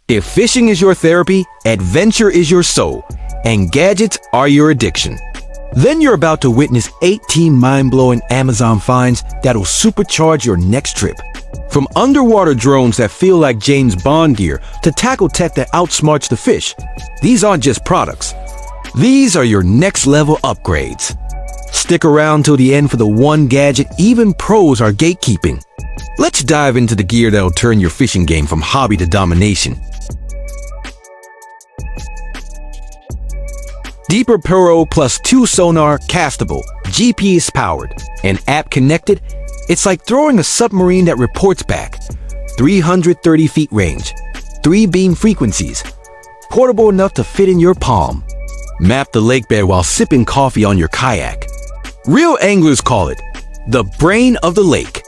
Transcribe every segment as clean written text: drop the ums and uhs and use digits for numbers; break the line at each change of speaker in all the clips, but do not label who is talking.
If fishing is your therapy, adventure is your soul, and gadgets are your addiction, then you're about to witness 18 mind-blowing Amazon finds that'll supercharge your next trip. From underwater drones that feel like James Bond gear to tackle tech that outsmarts the fish, these aren't just products. These are your next-level upgrades. Stick around till the end for the one gadget even pros are gatekeeping. Let's dive into the gear that'll turn your fishing game from hobby to domination. Deeper Pro Plus 2 Sonar Castable, GPS powered, and app connected. It's like throwing a submarine that reports back. 330 feet range, 3 beam frequencies, portable enough to fit in your palm. Map the lakebed while sipping coffee on your kayak. Real anglers call it the brain of the lake.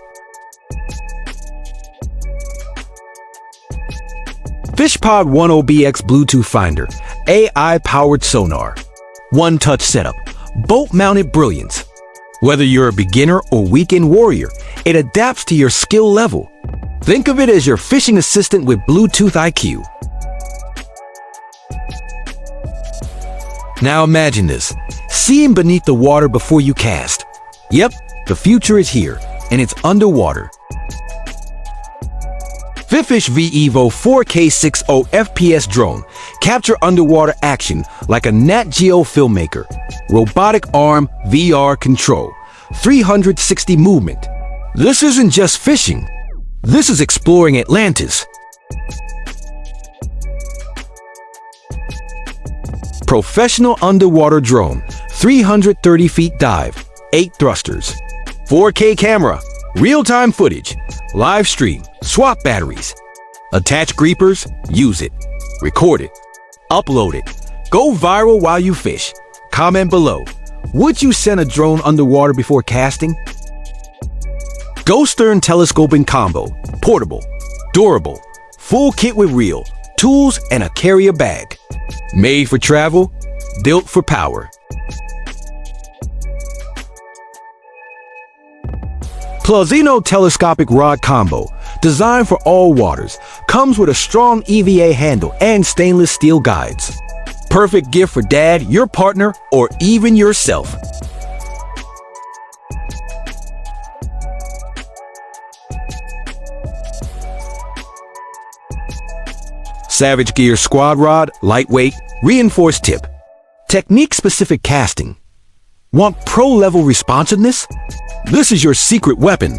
FISHPOD 10BX Bluetooth Finder, AI-powered sonar. One-touch setup, boat-mounted brilliance. Whether you're a beginner or weekend warrior, it adapts to your skill level. Think of it as your fishing assistant with Bluetooth IQ. Now imagine this, seeing beneath the water before you cast. Yep, the future is here, and it's underwater. FIFISH V-EVO 4K 60 FPS drone. Capture underwater action like a Nat Geo filmmaker. Robotic arm, VR control. 360 movement. This isn't just fishing. This is exploring Atlantis. Professional underwater drone. 330 feet dive. 8 thrusters. 4K camera. Real-time footage. Live stream. Swap batteries. Attach greepers. Use it. Record it. Upload it. Go viral while you fish. Comment below. Would you send a drone underwater before casting? Ghosthorn telescoping combo. Portable. Durable. Full kit with reel, tools, and a carrier bag. Made for travel. Built for power. PLUSINNO Telescopic Rod Combo, designed for all waters, comes with a strong EVA handle and stainless steel guides. Perfect gift for dad, your partner, or even yourself. Savage Gear Squad Rod, lightweight, reinforced tip. Technique-specific casting. Want pro-level responsiveness? This is your secret weapon.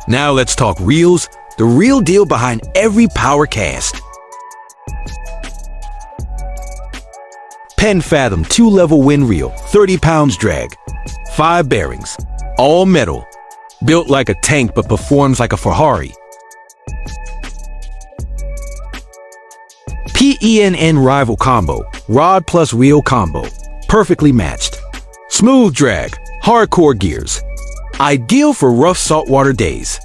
Now let's talk reels, the real deal behind every power cast. Penn Fathom 2-level wind reel, 30 pounds drag, 5 bearings, all metal, built like a tank but performs like a Ferrari. PENN Rival Combo, rod plus reel combo, perfectly matched. Smooth drag, hardcore gears, ideal for rough saltwater days.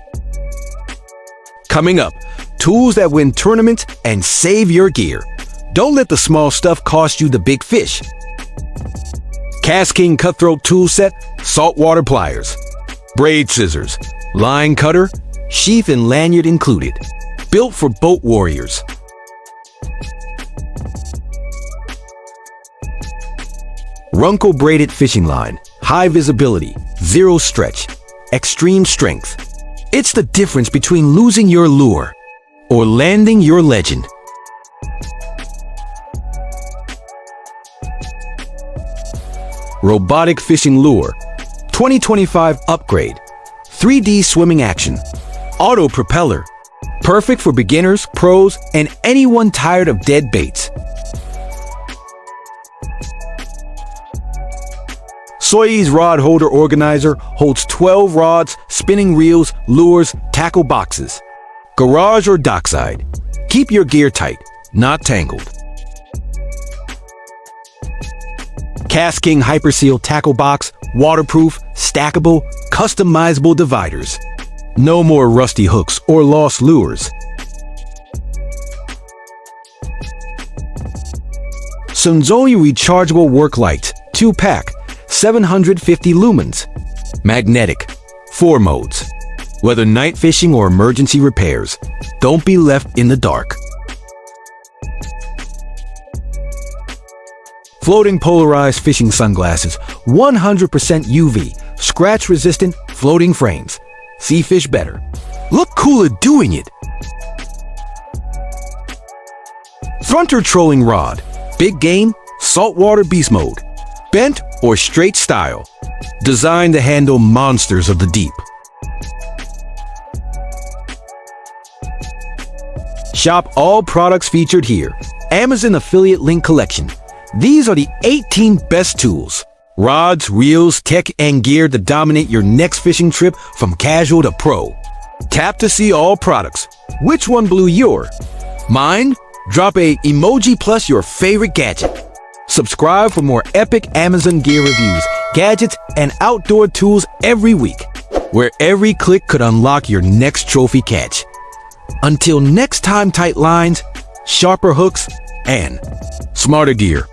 Coming up, tools that win tournaments and save your gear. Don't let the small stuff cost you the big fish. KastKing Cutthroat tool set, saltwater pliers, braid scissors, line cutter, sheath and lanyard included. Built for boat warriors. RUNCL braided fishing line, high visibility, zero stretch, extreme strength. It's the difference between losing your lure or landing your legend. Robotic fishing lure, 2025 upgrade, 3D swimming action, auto propeller, perfect for beginners, pros, and anyone tired of dead baits. SOYEEZE Rod Organizer holds 12 rods, spinning reels, lures, tackle boxes. Garage or dockside. Keep your gear tight, not tangled. KastKing HyperSeal tackle box, waterproof, stackable, customizable dividers. No more rusty hooks or lost lures. Sunzone Rechargeable Work Lights, 2-pack. 750 lumens. Magnetic. 4 modes. Whether night fishing or emergency repairs, don't be left in the dark. Floating polarized fishing sunglasses, 100% UV, scratch-resistant, floating frames. See fish better. Look cooler doing it. TRHUNTER trolling rod, big game, saltwater beast mode, bent or straight style, designed to handle monsters of the deep. Shop all products featured here. Amazon affiliate link collection. These are the 18 best tools, rods, reels, tech, and gear to dominate your next fishing trip from casual to pro. Tap to see all products. Which one blew your mind? Drop a emoji plus your favorite gadget. Subscribe for more epic Amazon gear reviews, gadgets, and outdoor tools every week, where every click could unlock your next trophy catch. Until next time, tight lines, sharper hooks, and smarter gear.